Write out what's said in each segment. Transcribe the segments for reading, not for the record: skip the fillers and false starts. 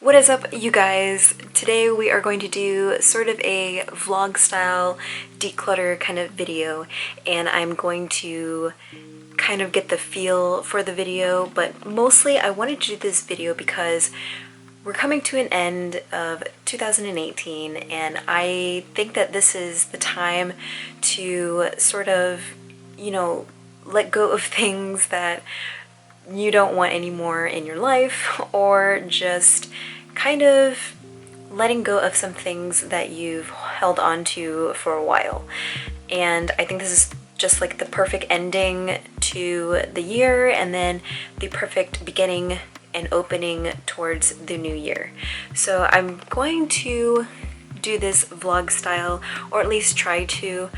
What is up, you guys? Today we are going to do sort of a vlog style declutter kind of video, and I'm going to kind of get the feel for the video, but mostly I wanted to do this video because we're coming to an end of 2018, and I think that this is the time to sort of, let go of things that you don't want anymore in your life, or just kind of letting go of some things that you've held on to for a while. And I think this is just like the perfect ending to the year, and then the perfect beginning and opening towards the new year. So I'm going to do this vlog style, or at least try to.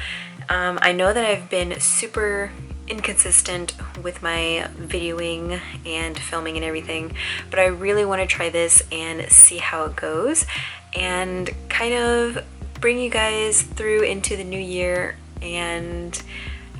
I know that I've been super inconsistent with my videoing and filming and everything, but I really want to try this and see how it goes and kind of bring you guys through into the new year. And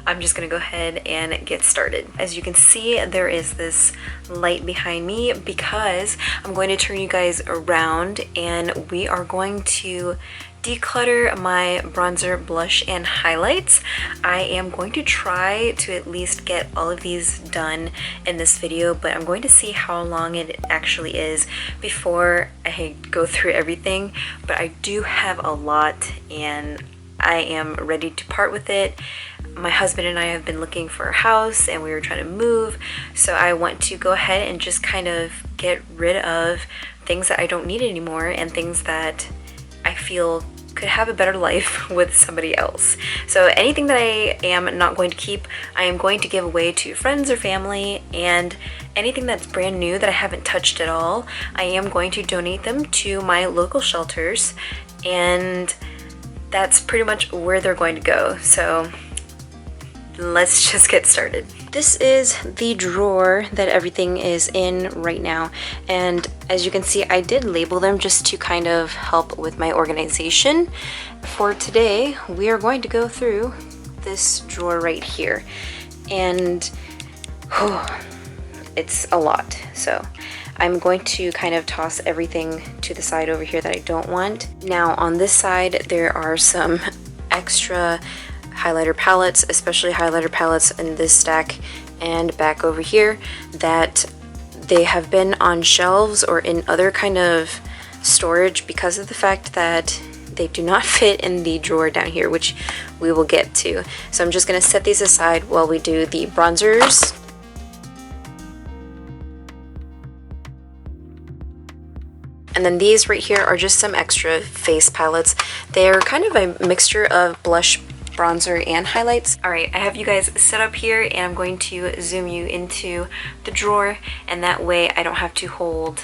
I'm just gonna go ahead and get started. As you can see, there is this light behind me because I'm going to turn you guys around, and we are going to declutter my bronzer, blush, and highlights. I am going to try to at least get all of these done in this video, but I'm going to see how long it actually is before I go through everything. But I do have a lot, and I am ready to part with it. My husband and I have been looking for a house, and we were trying to move, so I want to go ahead and just kind of get rid of things that I don't need anymore and things that I feel could have a better life with somebody else. So anything that I am not going to keep, I am going to give away to friends or family, and anything that's brand new that I haven't touched at all, I am going to donate them to my local shelters, and that's pretty much where they're going to go. So let's just get started. This is the drawer that everything is in right now, and as you can see, I did label them just to kind of help with my organization. For today, we are going to go through this drawer right here, and it's a lot. So I'm going to kind of toss everything to the side over here that I don't want. Now on this side, there are some extra highlighter palettes, especially highlighter palettes in this stack and back over here, that they have been on shelves or in other kind of storage because of the fact that they do not fit in the drawer down here, which we will get to. So I'm just going to set these aside while we do the bronzers. And then these right here are just some extra face palettes. They're kind of a mixture of blush, bronzer, and highlights. Alright, I have you guys set up here, and I'm going to zoom you into the drawer, and that way I don't have to hold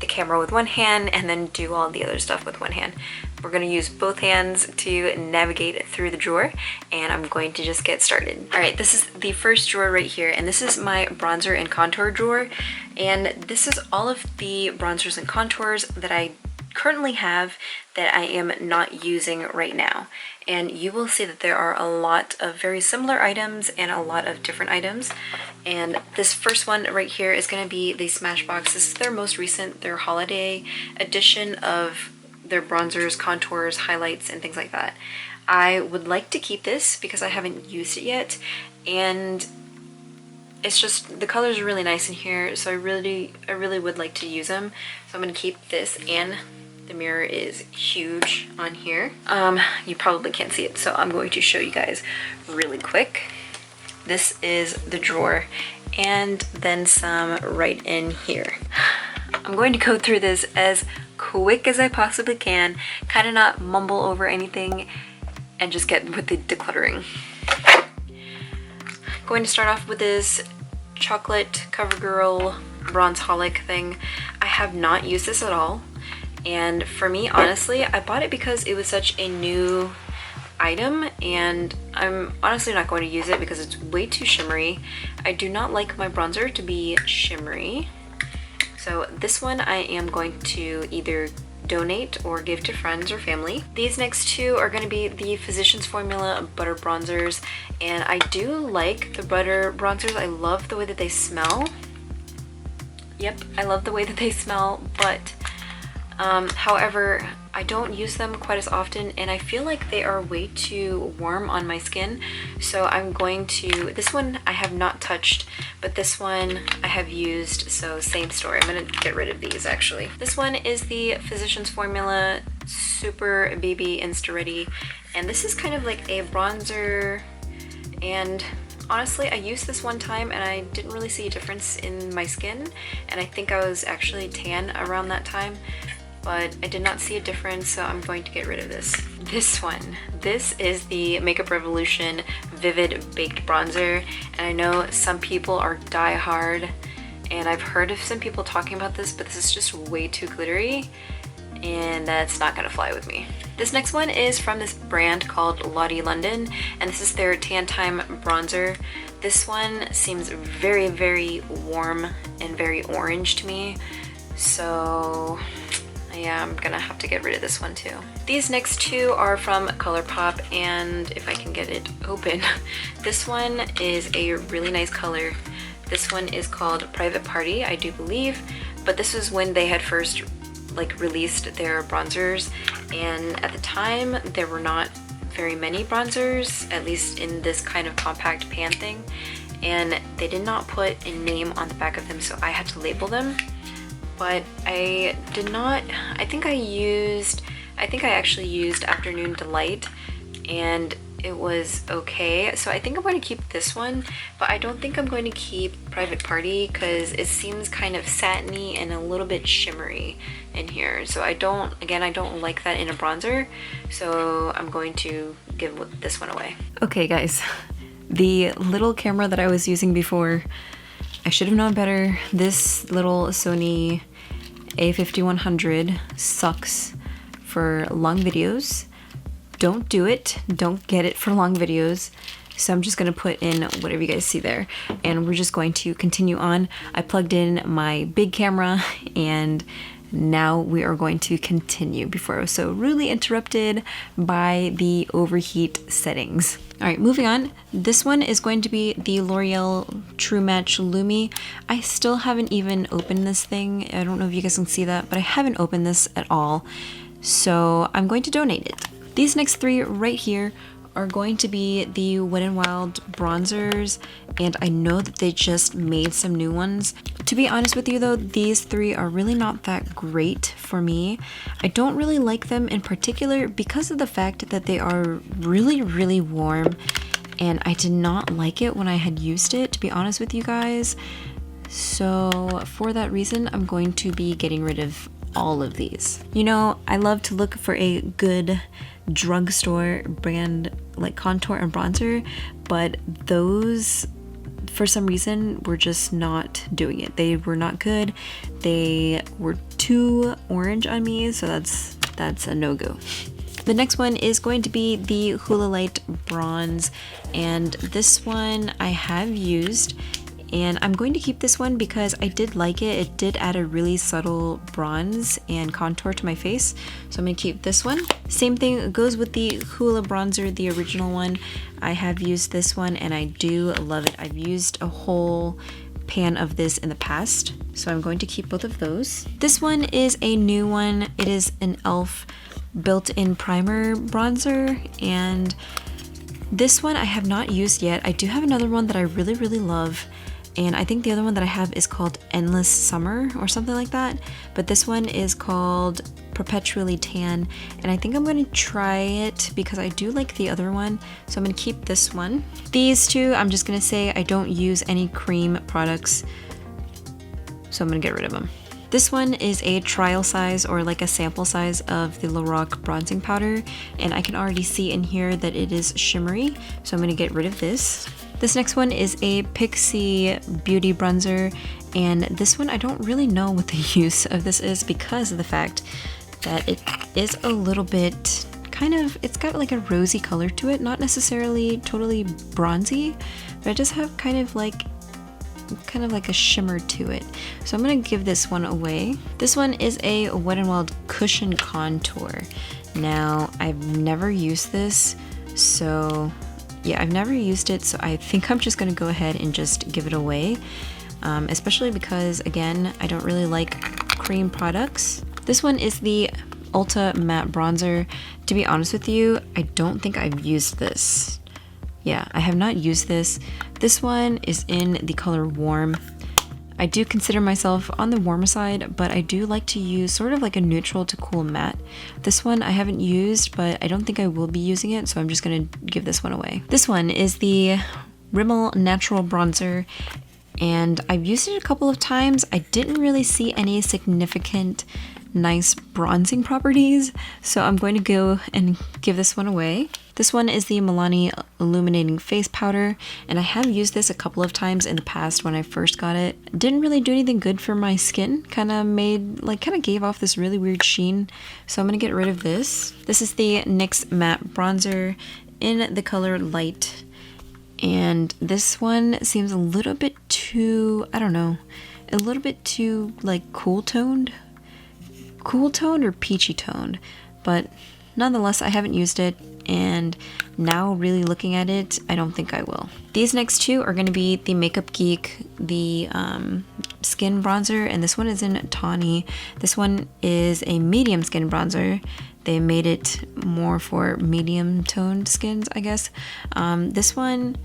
the camera with one hand and then do all the other stuff with one hand. We're going to use both hands to navigate through the drawer, and I'm going to just get started. Alright, this is the first drawer right here, and this is my bronzer and contour drawer, and this is all of the bronzers and contours that I currently have that I am not using right now. And you will see that there are a lot of very similar items and a lot of different items. And this first one right here is going to be the Smashbox. This is their most recent, their holiday edition of their bronzers, contours, highlights, and things like that. I would like to keep this because I haven't used it yet, and it's just, the colors are really nice in here, so I really would like to use them. So I'm going to keep this, and the mirror is huge on here. You probably can't see it, so I'm going to show you guys really quick. This is the drawer, and then some right in here. I'm going to go through this as quick as I possibly can, kind of not mumble over anything, and just get with the decluttering. Going to start off with this chocolate CoverGirl Bronzeholic thing. I have not used this at all, and for me, honestly, I bought it because it was such a new item, and I'm honestly not going to use it because it's way too shimmery. I do not like my bronzer to be shimmery, so this one I am going to either donate or give to friends or family. These next two are going to be the Physicians Formula Butter Bronzers, and I do like the butter bronzers. I love the way that they smell. Yep, I love the way that they smell, but however, I don't use them quite as often, and I feel like they are way too warm on my skin. So I'm going to, this one I have not touched, but this one I have used, so same story. I'm gonna get rid of these actually. This one is the Physicians Formula Super BB Insta Ready, and this is kind of like a bronzer, and honestly, I used this one time and I didn't really see a difference in my skin, and I think I was actually tan around that time, but I did not see a difference, so I'm going to get rid of this. This one. This is the Makeup Revolution Vivid Baked Bronzer, and I know some people are die-hard, and I've heard of some people talking about this, but this is just way too glittery, and that's not gonna fly with me. This next one is from this brand called Lottie London, and this is their Tan Time Bronzer. This one seems very, very warm and very orange to me, so yeah, I'm gonna have to get rid of this one too. These next two are from ColourPop, and if I can get it open, this one is a really nice color. This one is called Private Party, I do believe, but this was when they had first like released their bronzers, and at the time there were not very many bronzers, at least in this kind of compact pan thing, and they did not put a name on the back of them, so I had to label them. But I did not, I think I actually used Afternoon Delight, and it was okay. So I think I'm going to keep this one, but I don't think I'm going to keep Private Party because it seems kind of satiny and a little bit shimmery in here. So I don't like that in a bronzer, so I'm going to give this one away. Okay guys, the little camera that I was using before, I should have known better. This little Sony A5100 sucks for long videos. Don't do it. Don't get it for long videos. So I'm just gonna put in whatever you guys see there, and we're just going to continue on. I plugged in my big camera, and now we are going to continue before I was so rudely interrupted by the overheat settings. All right, moving on. This one is going to be the L'Oreal True Match Lumi. I still haven't even opened this thing. I don't know if you guys can see that, but I haven't opened this at all. So I'm going to donate it. These next three right here are going to be the Wet n Wild bronzers, and I know that they just made some new ones. To be honest with you though, these three are really not that great for me. I don't really like them in particular because of the fact that they are really, really warm, and I did not like it when I had used it, to be honest with you guys. So for that reason, I'm going to be getting rid of all of these. You know, I love to look for a good drugstore brand like contour and bronzer, but those for some reason were just not doing it. They were not good. They were too orange on me, so that's a no-go. The next one is going to be the Hula Light Bronze, and this one I have used, and I'm going to keep this one because I did like it. It did add a really subtle bronze and contour to my face, so I'm going to keep this one. Same thing goes with the Hula Bronzer, the original one. I have used this one and I do love it. I've used a whole pan of this in the past, so I'm going to keep both of those. This one is a new one. It is an e.l.f. built-in primer bronzer, and this one I have not used yet. I do have another one that I really, really love, and I think the other one that I have is called Endless Summer or something like that, but this one is called Perpetually Tan, and I think I'm going to try it because I do like the other one, so I'm going to keep this one. These two, I'm just going to say I don't use any cream products, so I'm going to get rid of them. This one is a trial size or like a sample size of the Lorac bronzing powder, and I can already see in here that it is shimmery, so I'm going to get rid of this. This next one is a Pixie Beauty bronzer, and this one I don't really know what the use of this is because of the fact that it is a little bit kind of, it's got like a rosy color to it, not necessarily totally bronzy, but I just have kind of like a shimmer to it. So I'm gonna give this one away. This one is a Wet n Wild Cushion Contour. Now, I've never used this, so yeah, I've never used it, so I think I'm just gonna go ahead and just give it away. especially because, again, I don't really like cream products. This one is the Ulta Matte Bronzer. To be honest with you, I don't think I've used this. Yeah, I have not used this. This one is in the color Warm. I do consider myself on the warmer side, but I do like to use sort of like a neutral to cool matte. This one I haven't used, but I don't think I will be using it, so I'm just gonna give this one away. This one is the Rimmel Natural Bronzer, and I've used it a couple of times. I didn't really see any significant nice bronzing properties, so I'm going to go and give this one away. This one is the Milani Illuminating Face Powder, and I have used this a couple of times in the past when I first got it. Didn't really do anything good for my skin, kind of gave off this really weird sheen, so I'm gonna get rid of this. This is the NYX Matte Bronzer in the color Light, and this one seems a little bit too, I don't know, a little bit too like cool toned or peachy toned, but nonetheless I haven't used it, and now really looking at it, I don't think I will. These next two are going to be the Makeup Geek, the skin bronzer, and this one is in Tawny. This one is a medium skin bronzer. They made it more for medium toned skins, I guess. This one,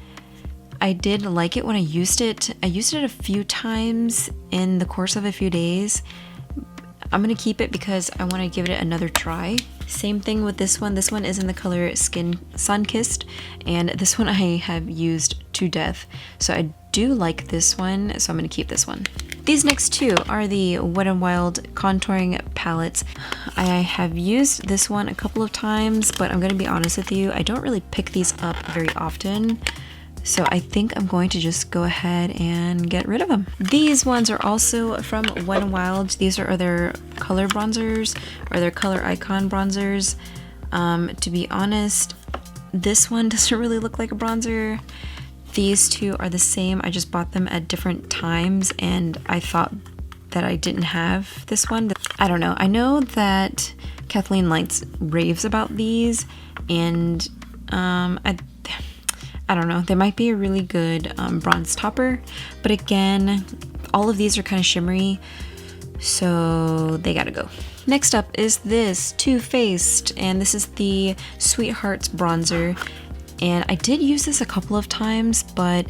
I did like it when I used it. I used it a few times in the course of a few days. I'm gonna keep it because I want to give it another try. Same thing with this one. This one is in the color Skin Sun-Kissed, and this one I have used to death. So I do like this one, so I'm gonna keep this one. These next two are the Wet n Wild contouring palettes. I have used this one a couple of times, but I'm gonna be honest with you, I don't really pick these up very often. So I think I'm going to just go ahead and get rid of them. These ones are also from Wet n Wild. These are their color bronzers, or their color icon bronzers. To be honest, this one doesn't really look like a bronzer. These two are the same. I just bought them at different times, and I thought that I didn't have this one. I don't know. I know that Kathleen Lights raves about these, and I don't know, they might be a really good bronze topper, but again, all of these are kind of shimmery, so they gotta go. Next up is this Too Faced, and this is the Sweethearts bronzer, and I did use this a couple of times, but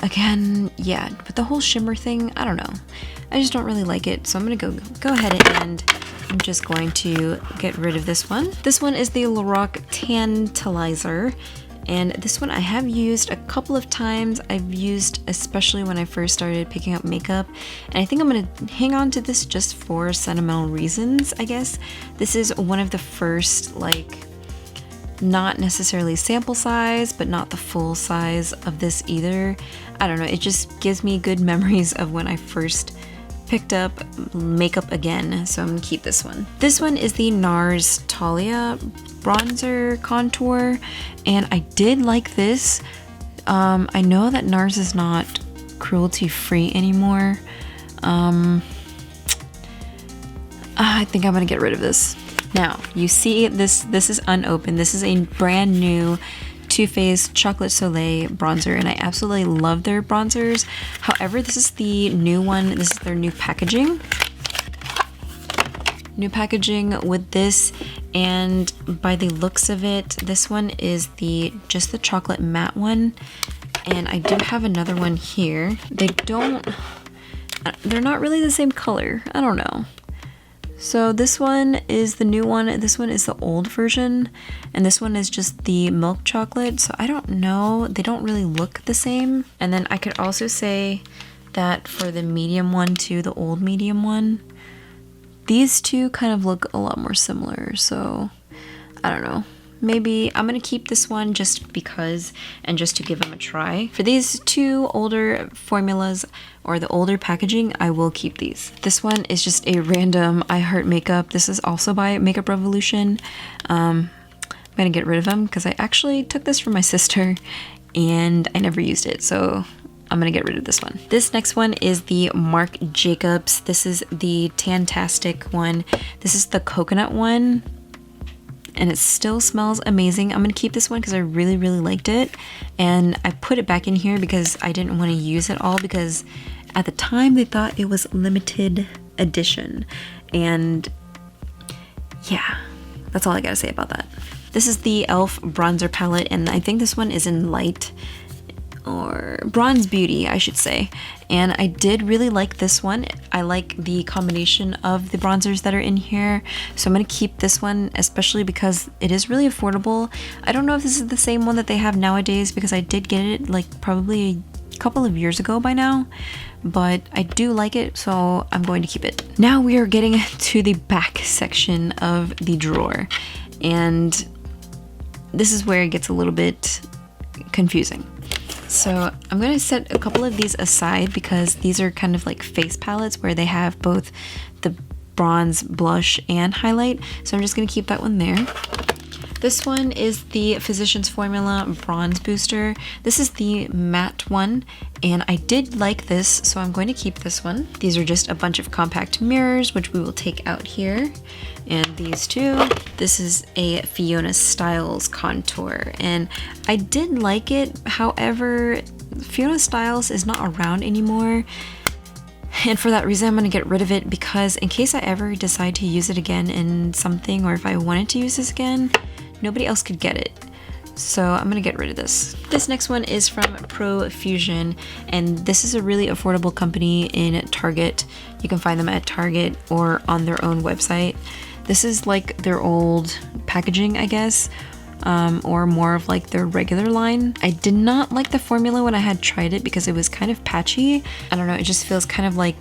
again, yeah, with the whole shimmer thing, I don't know. I just don't really like it, so I'm gonna go ahead and I'm just going to get rid of this one. This one is the Lorac Tantalizer. And this one I have used a couple of times. I've used especially when I first started picking up makeup, and I think I'm gonna hang on to this just for sentimental reasons, I guess. This is one of the first, like, not necessarily sample size, but not the full size of this either. I don't know, it just gives me good memories of when I first picked up makeup again, so I'm gonna keep this one. This one is the NARS Talia bronzer contour, and I did like this. I know that NARS is not cruelty free anymore. I think I'm gonna get rid of this. Now, you see this is unopened. This is a brand new Too Faced Chocolate Soleil bronzer, and I absolutely love their bronzers. However, this is the new one. This is their new packaging. New packaging with this, and by the looks of it, this one is just the chocolate matte one, and I do have another one here. They're not really the same color. I don't know. So this one is the new one, this one is the old version, and this one is just the milk chocolate, so I don't know, they don't really look the same. And then I could also say that for the medium one too, the old medium one, these two kind of look a lot more similar, so I don't know. Maybe I'm gonna keep this one just because, and just to give them a try. For these two older formulas, or the older packaging, I will keep these. This one is just a random I Heart Makeup. This is also by Makeup Revolution. I'm gonna get rid of them because I actually took this from my sister and I never used it, so I'm gonna get rid of this one. This next one is the Marc Jacobs. This is the Tantastic one. This is the coconut one. and it still smells amazing. I'm gonna keep this one because I really, really liked it. And I put it back in here because I didn't want to use it all, because at the time they thought it was limited edition. And yeah, that's all I gotta say about that. This is the e.l.f. bronzer palette, and I think this one is in light, or bronze beauty, I should say. And I did really like this one. I like the combination of the bronzers that are in here, so I'm gonna keep this one, especially because it is really affordable. I don't know if this is the same one that they have nowadays, because I did get it like probably a couple of years ago by now, but I do like it, so I'm going to keep it. Now we are getting to the back section of the drawer, and this is where it gets a little bit confusing. So I'm going to set a couple of these aside because these are kind of like face palettes where they have both the bronze, blush, and highlight. So I'm just going to keep that one there. This one is the Physicians Formula Bronze Booster. This is the matte one, and I did like this, so I'm going to keep this one. These are just a bunch of compact mirrors, which we will take out here. And these two. This is a Fiona Styles contour, and I did like it. However, Fiona Styles is not around anymore, and for that reason I'm going to get rid of it, because in case I ever decide to use it again in something, or if I wanted to use this again, nobody else could get it. So I'm gonna get rid of this. This next one is from Profusion, and this is a really affordable company in Target. You can find them at Target or on their own website. This is like their old packaging, I guess, or more of like their regular line. I did not like the formula when I had tried it because it was kind of patchy. I don't know, it just feels kind of like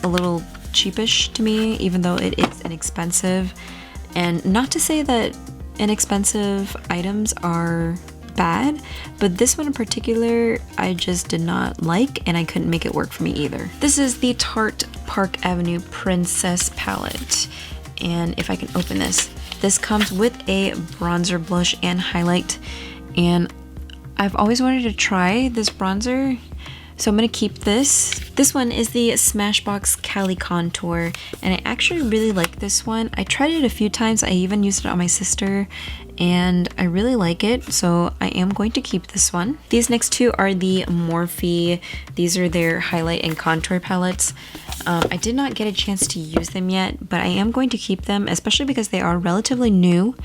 a little cheapish to me, even though it is inexpensive. And not to say that inexpensive items are bad, but this one in particular I just did not like, and I couldn't make it work for me either. This is the Tarte Park Avenue Princess palette, and if I can open this, this comes with a bronzer, blush, and highlight, and I've always wanted to try this bronzer, so I'm gonna keep this. This one is the Smashbox Cali Contour, and I actually really like this one. I tried it a few times. I even used it on my sister, and I really like it, so I am going to keep this one. These next two are the Morphe. These are their highlight and contour palettes. I did not get a chance to use them yet, but I am going to keep them, especially because they are relatively new,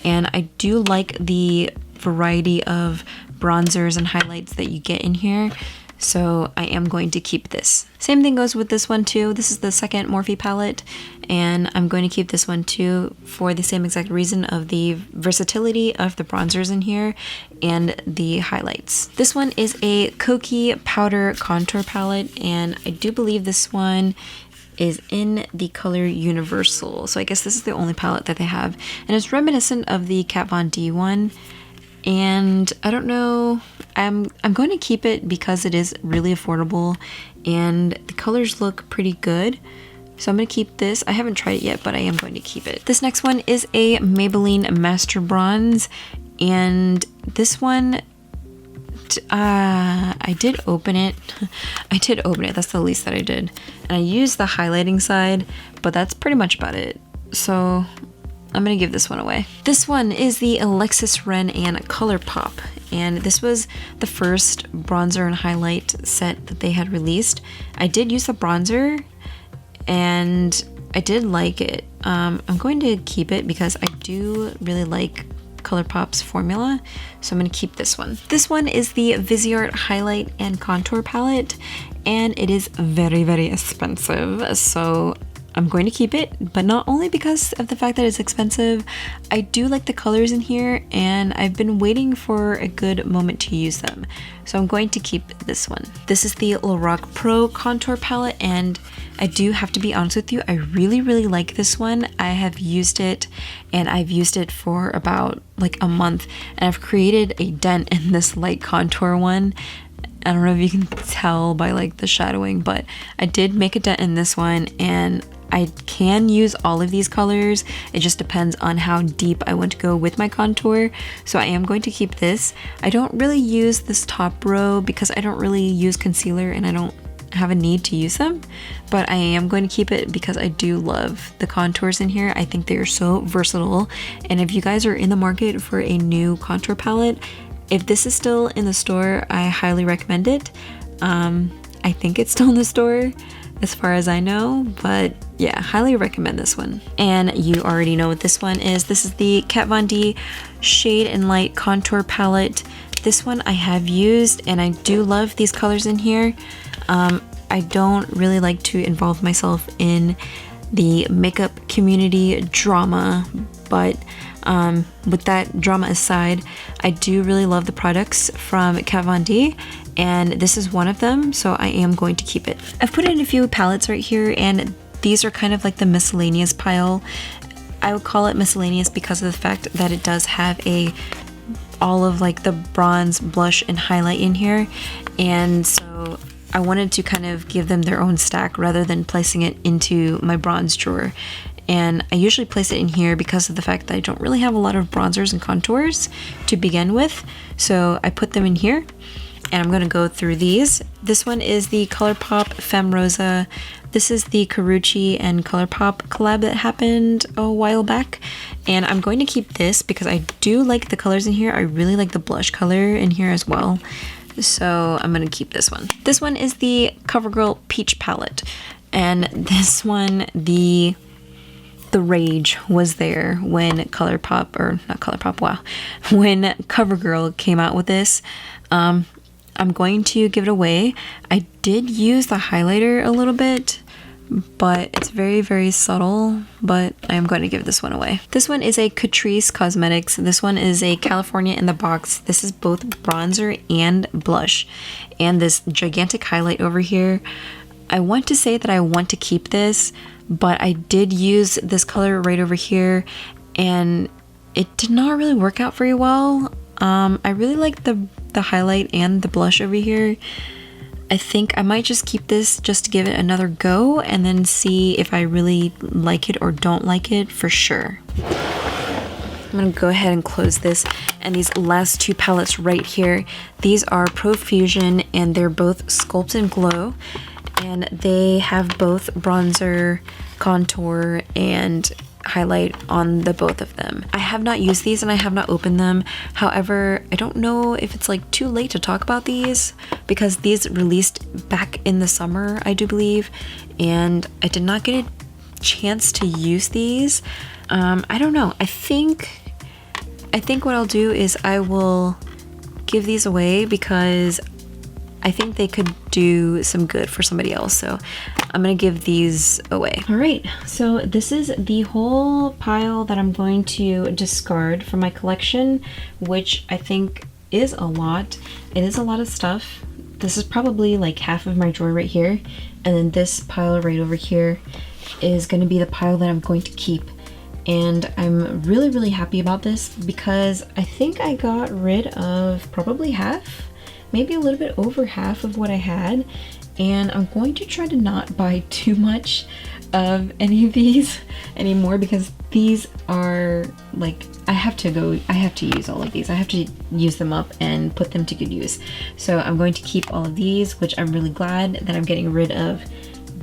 and I do like the variety of bronzers and highlights that you get in here. So I am going to keep this. Same thing goes with this one too. This is the second Morphe palette, and I'm going to keep this one too for the same exact reason of the versatility of the bronzers in here and the highlights. This one is a Kokie Powder Contour palette, and I do believe this one is in the color Universal. So I guess this is the only palette that they have, and it's reminiscent of the Kat Von D one. And I don't know, I'm going to keep it because it is really affordable and the colors look pretty good. So I'm going to keep this. I haven't tried it yet, but I am going to keep it. This next one is a Maybelline Master Bronze, and this one, I did open it. I did open it. That's the least that I did. And I used the highlighting side, but that's pretty much about it. So I'm gonna give this one away. This one is the Alexis Ren and ColourPop, and this was the first bronzer and highlight set that they had released. I did use the bronzer, and I did like it. I'm going to keep it because I do really like ColourPop's formula, so I'm gonna keep this one. This one is the Viseart Highlight and Contour Palette, and it is very, very expensive, so I'm going to keep it, but not only because of the fact that it's expensive. I do like the colors in here, and I've been waiting for a good moment to use them. So I'm going to keep this one. This is the Lorac Pro Contour Palette, and I do have to be honest with you, I really, really like this one. I have used it, and I've used it for about like a month, and I've created a dent in this light contour one. I don't know if you can tell by like the shadowing, but I did make a dent in this one, and I can use all of these colors. It just depends on how deep I want to go with my contour. So I am going to keep this. I don't really use this top row because I don't really use concealer, and I don't have a need to use them, but I am going to keep it because I do love the contours in here. I think they are so versatile, and if you guys are in the market for a new contour palette, if this is still in the store, I highly recommend it. I think it's still in the store as far as I know, but yeah, highly recommend this one. And you already know what this one is. This is the Kat Von D Shade and Light Contour Palette. This one I have used, and I do love these colors in here. I don't really like to involve myself in the makeup community drama, but with that drama aside, I do really love the products from Kat Von D, and this is one of them, so I am going to keep it. I've put in a few palettes right here, and these are kind of like the miscellaneous pile. I would call it miscellaneous because of the fact that it does have all of like the bronze, blush, and highlight in here, and so I wanted to kind of give them their own stack rather than placing it into my bronze drawer. And I usually place it in here because of the fact that I don't really have a lot of bronzers and contours to begin with, so I put them in here. And I'm gonna go through these. This one is the ColourPop Femme Rosa. This is the Karrueche and ColourPop collab that happened a while back, and I'm going to keep this because I do like the colors in here. I really like the blush color in here as well, so I'm gonna keep this one. This one is the CoverGirl Peach palette, and this one, the rage was there when ColourPop, or not ColourPop, wow, when CoverGirl came out with this. I'm going to give it away. I did use the highlighter a little bit, but it's very, very subtle, but I'm going to give this one away. This one is a Catrice Cosmetics. This one is a California in the Box. This is both bronzer and blush, and this gigantic highlight over here. I want to say that I want to keep this, but I did use this color right over here, and it did not really work out very well. I really like the highlight and the blush over here. I think I might just keep this just to give it another go and then see if I really like it or don't like it for sure. I'm gonna go ahead and close this, and these last two palettes right here, these are Profusion, and they're both Sculpt and Glow, and they have both bronzer, contour, and highlight on the both of them. I have not used these and I have not opened them. However, I don't know if it's like too late to talk about these because these released back in the summer, I do believe, and I did not get a chance to use these. I don't know. I think what I'll do is I will give these away because I think they could do some good for somebody else, so I'm gonna give these away. All right, so this is the whole pile that I'm going to discard from my collection, which I think is a lot. It is a lot of stuff. This is probably like half of my drawer right here, and then this pile right over here is gonna be the pile that I'm going to keep. And I'm really, really happy about this because I think I got rid of probably half, maybe a little bit over half of what I had, and I'm going to try to not buy too much of any of these anymore because these are like, I have to use all of these. I have to use them up and put them to good use. So I'm going to keep all of these, which I'm really glad that I'm getting rid of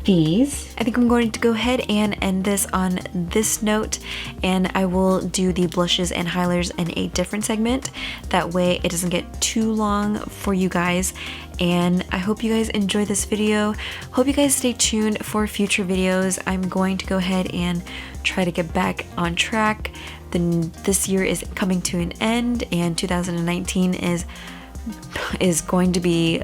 these. I think I'm going to go ahead and end this on this note, and I will do the blushes and highlighters in a different segment. That way it doesn't get too long for you guys, and I hope you guys enjoy this video. Hope you guys stay tuned for future videos. I'm going to go ahead and try to get back on track. Then this year is coming to an end, and 2019 is going to be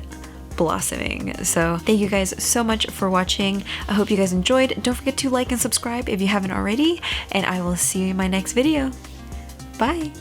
blossoming. So thank you guys so much for watching. I hope you guys enjoyed. Don't forget to like and subscribe if you haven't already, and I will see you in my next video. Bye.